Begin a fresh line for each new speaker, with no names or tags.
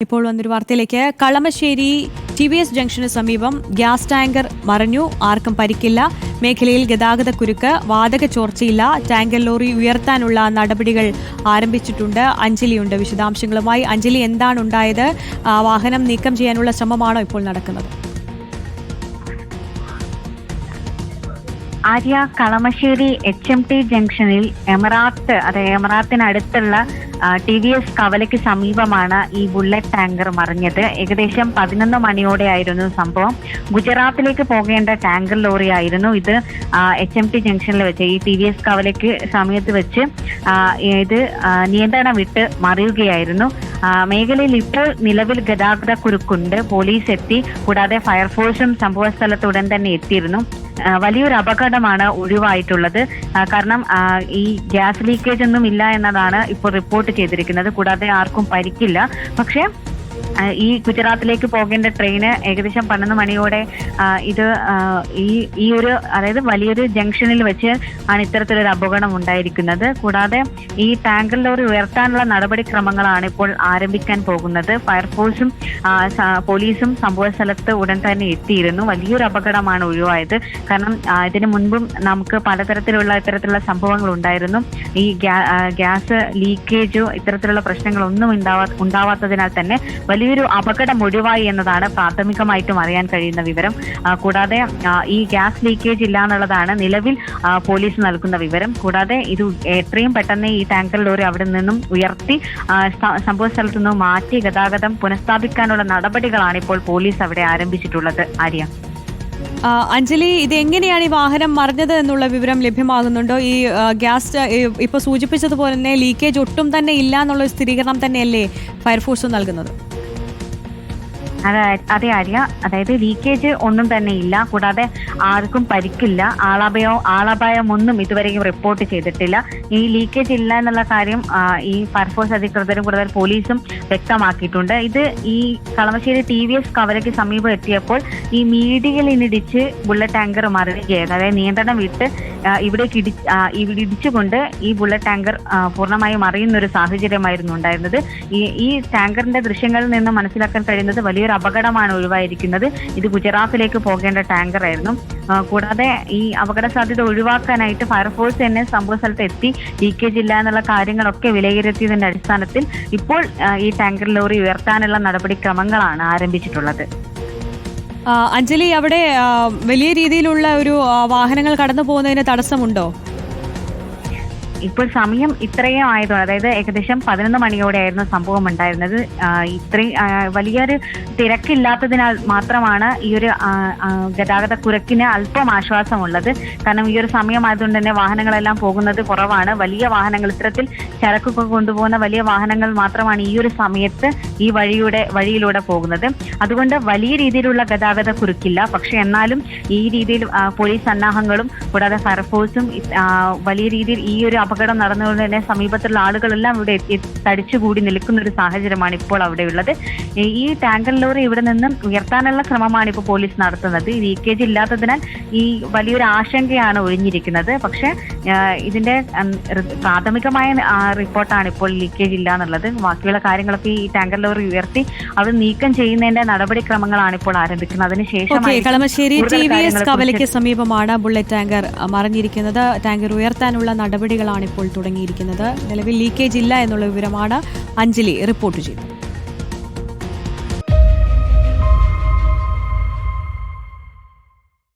ഇപ്പോൾ വന്നൊരു വാർത്തയിലേക്ക്. കളമശ്ശേരി TVS ജംഗ്ഷന് സമീപം ഗ്യാസ് ടാങ്കർ മറിഞ്ഞു. ആർക്കും പരിക്കില്ല. മേഖലയിൽ ഗതാഗതക്കുരുക്ക്. വാതക ചോർച്ചയില്ല. ടാങ്കർ ലോറി ഉയർത്താനുള്ള നടപടികൾ ആരംഭിച്ചിട്ടുണ്ട്. അഞ്ജലിയുണ്ട് വിശദാംശങ്ങളുമായി. അഞ്ജലി, എന്താണ് ഉണ്ടായത്? വാഹനം നീക്കം ചെയ്യാനുള്ള ശ്രമമാണോ ഇപ്പോൾ നടക്കുന്നത്?
ആര്യ, കളമശ്ശേരി HMT ജംഗ്ഷനിൽ എമറാത്തിനടുത്തുള്ള TVS കവലയ്ക്ക് സമീപമാണ് ഈ ബുള്ളറ്റ് ടാങ്കർ മറിഞ്ഞത്. ഏകദേശം 11 മണിയോടെയായിരുന്നു സംഭവം. ഗുജറാത്തിലേക്ക് പോകേണ്ട ടാങ്കർ ലോറി ആയിരുന്നു ഇത്. HMT ജംഗ്ഷനിൽ വെച്ച് ഈ TVS കവലയ്ക്ക് സമീപത്ത് വെച്ച് ഇത് നിയന്ത്രണം വിട്ട് മറിയുകയായിരുന്നു. മേഖലയിൽ ഇപ്പോൾ നിലവിൽ ഗതാഗതക്കുരുക്കുണ്ട്. പോലീസ് എത്തി. കൂടാതെ ഫയർഫോഴ്സും സംഭവ സ്ഥലത്ത് ഉടൻ തന്നെ എത്തിയിരുന്നു. വലിയൊരു അപകടമാണ് ഒഴിവായിട്ടുള്ളത്. കാരണം ഈ ഗ്യാസ് ലീക്കേജ് ഒന്നും ഇല്ല എന്നതാണ് ഇപ്പോൾ റിപ്പോർട്ട് ചെയ്തിരിക്കുന്നത്. കൂടാതെ ആർക്കും പരിക്കില്ല. പക്ഷേ ഈ ഗുജറാത്തിലേക്ക് പോകേണ്ട ട്രെയിന് ഏകദേശം 11 മണിയോടെ ഇത് ഈ ഒരു അതായത് വലിയൊരു ജംഗ്ഷനിൽ വെച്ച് ആണ് ഇത്തരത്തിലൊരു അപകടം ഉണ്ടായിരിക്കുന്നത്. കൂടാതെ ഈ ടാങ്കർ ലോറി ഉയർത്താനുള്ള നടപടിക്രമങ്ങളാണ് ഇപ്പോൾ ആരംഭിക്കാൻ പോകുന്നത്. ഫയർഫോഴ്സും പോലീസും സംഭവ സ്ഥലത്ത് ഉടൻ തന്നെ എത്തിയിരുന്നു. വലിയൊരു അപകടമാണ് ഒഴിവായത്. കാരണം ഇതിനു മുൻപും നമുക്ക് ഇത്തരത്തിലുള്ള സംഭവങ്ങൾ ഉണ്ടായിരുന്നു. ഈ ഗ്യാസ് ലീക്കേജോ ഇത്തരത്തിലുള്ള പ്രശ്നങ്ങളൊന്നും ഉണ്ടാവാത്തതിനാൽ തന്നെ വലിയൊരു അപകടം ഒഴിവായി എന്നതാണ് പ്രാഥമികമായിട്ടും അറിയാൻ കഴിയുന്ന വിവരം. കൂടാതെ ഈ ഗ്യാസ് ലീക്കേജ് ഇല്ല എന്നുള്ളതാണ് നിലവിൽ പോലീസ് നൽകുന്ന വിവരം. കൂടാതെ ഇത് എത്രയും പെട്ടെന്ന് ഈ ടാങ്കർ ലോറി അവിടെ നിന്നും ഉയർത്തി സംഭവ സ്ഥലത്തു നിന്നും മാറ്റി ഗതാഗതം പുനഃസ്ഥാപിക്കാനുള്ള നടപടികളാണ് ഇപ്പോൾ പോലീസ് അവിടെ ആരംഭിച്ചിട്ടുള്ളത്. ആര്യ,
അഞ്ജലി, ഇത് എങ്ങനെയാണ് ഈ വാഹനം മറിഞ്ഞത് എന്നുള്ള വിവരം ലഭ്യമാകുന്നുണ്ടോ? ഈ ഗ്യാസ് ഇപ്പോൾ സൂചിപ്പിച്ചതുപോലെ തന്നെ ലീക്കേജ് ഒട്ടും തന്നെ ഇല്ല എന്നുള്ള സ്ഥിരീകരണം തന്നെയല്ലേ ഫയർഫോഴ്സ് നൽകുന്നത്?
അതെ ആര്യ, അതായത് ലീക്കേജ് ഒന്നും തന്നെ ഇല്ല. കൂടാതെ ആർക്കും പരിക്കില്ല. ആളപായം ഒന്നും ഇതുവരെയും റിപ്പോർട്ട് ചെയ്തിട്ടില്ല. ഈ ലീക്കേജ് ഇല്ല എന്നുള്ള കാര്യം ഈ ഫയർഫോഴ്സ് അധികൃതരും കൂടുതൽ പോലീസും വ്യക്തമാക്കിയിട്ടുണ്ട്. ഇത് ഈ കളമശ്ശേരി TVS കവലയ്ക്ക് സമീപം എത്തിയപ്പോൾ ഈ മീഡിയലിനിടിച്ച് ബുള്ളറ്റ് ടാങ്കർ മറിയുകയായിരുന്നു. അതായത് നിയന്ത്രണം വിട്ട് ഇവിടെ ഇടിച്ചുകൊണ്ട് ഈ ബുള്ളറ്റ് ടാങ്കർ പൂർണ്ണമായും മറിയുന്ന ഒരു സാഹചര്യമായിരുന്നു ഉണ്ടായിരുന്നത്. ഈ ടാങ്കറിന്റെ ദൃശ്യങ്ങളിൽ നിന്ന് മനസ്സിലാക്കാൻ കഴിയുന്നത് വലിയൊരു അപകടമാണ് ഒഴിവായിരിക്കുന്നത്. ഇത് ഗുജറാത്തിലേക്ക് പോകേണ്ട ടാങ്കർ ആയിരുന്നു. കൂടാതെ ഈ അപകട സാധ്യത ഒഴിവാക്കാനായിട്ട് ഫയർഫോഴ്സ് തന്നെ സംഭവ സ്ഥലത്ത് എത്തി ലീക്കേജ് ഇല്ല എന്നുള്ള കാര്യങ്ങളൊക്കെ വിലയിരുത്തിയതിന്റെ അടിസ്ഥാനത്തിൽ ഇപ്പോൾ ഈ ടാങ്കർ ലോറി ഉയർത്താനുള്ള നടപടിക്രമങ്ങളാണ് ആരംഭിച്ചിട്ടുള്ളത്.
അഞ്ജലി, അവിടെ വലിയ രീതിയിലുള്ള ഒരു വാഹനങ്ങൾ കടന്നു പോകുന്നതിന് തടസ്സമുണ്ടോ?
ഇപ്പോൾ സമയം ഇത്രയും ആയതുകൊണ്ട്, അതായത് ഏകദേശം 11 മണിയോടെയായിരുന്നു സംഭവം ഉണ്ടായിരുന്നത്. ഇത്രയും വലിയൊരു തിരക്കില്ലാത്തതിനാൽ മാത്രമാണ് ഈ ഒരു ഗതാഗതക്കുരുക്കിന് അല്പം ആശ്വാസമുള്ളത്. കാരണം ഈ ഒരു സമയമായതുകൊണ്ട് തന്നെ വാഹനങ്ങളെല്ലാം പോകുന്നത് കുറവാണ്. വലിയ വാഹനങ്ങൾ, ഇത്തരത്തിൽ ചരക്കൊക്കെ കൊണ്ടുപോകുന്ന വലിയ വാഹനങ്ങൾ മാത്രമാണ് ഈ ഒരു സമയത്ത് ഈ വഴിയിലൂടെ പോകുന്നത്. അതുകൊണ്ട് വലിയ രീതിയിലുള്ള ഗതാഗതക്കുരുക്കില്ല. പക്ഷെ എന്നാലും ഈ രീതിയിൽ പോലീസ് സന്നാഹങ്ങളും കൂടാതെ ഫയർഫോഴ്സും വലിയ രീതിയിൽ ഈ ഒരു അപകടം നടന്നുകൊണ്ട് തന്നെ സമീപത്തുള്ള ആളുകളെല്ലാം ഇവിടെ തടിച്ചുകൂടി നിൽക്കുന്ന ഒരു സാഹചര്യമാണ് ഇപ്പോൾ അവിടെയുള്ളത്. ഈ ടാങ്കർ ലോറി ഇവിടെ നിന്നും ഉയർത്താനുള്ള ശ്രമമാണ് ഇപ്പോൾ പോലീസ് നടത്തുന്നത്. ലീക്കേജ് ഇല്ലാത്തതിനാൽ ഈ വലിയൊരു ആശങ്കയാണ് ഒഴിഞ്ഞിരിക്കുന്നത്. പക്ഷെ ഇതിന്റെ പ്രാഥമികമായ റിപ്പോർട്ടാണ് ഇപ്പോൾ ലീക്കേജ് ഇല്ല എന്നുള്ളത്. ബാക്കിയുള്ള കാര്യങ്ങളൊക്കെ ഈ ടാങ്കർ ലോറി ഉയർത്തി അത് നീക്കം ചെയ്യുന്നതിന്റെ നടപടിക്രമങ്ങളാണ് ഇപ്പോൾ ആരംഭിക്കുന്നത്. അതിനുശേഷം
കളമശ്ശേരി TVS കവലയ്ക്ക് സമീപമാണ് ബുള്ളറ്റ് ടാങ്കർ മറിഞ്ഞിരിക്കുന്നത്. ടാങ്കർ ഉയർത്താനുള്ള നടപടികളാണ് ഇപ്പോൾ തുടങ്ങിയിരിക്കുന്നത്. നിലവിൽ ലീക്കേജ് ഇല്ല എന്നുള്ള വിവരമാണ് അഞ്ജലി റിപ്പോർട്ട് ചെയ്തത്.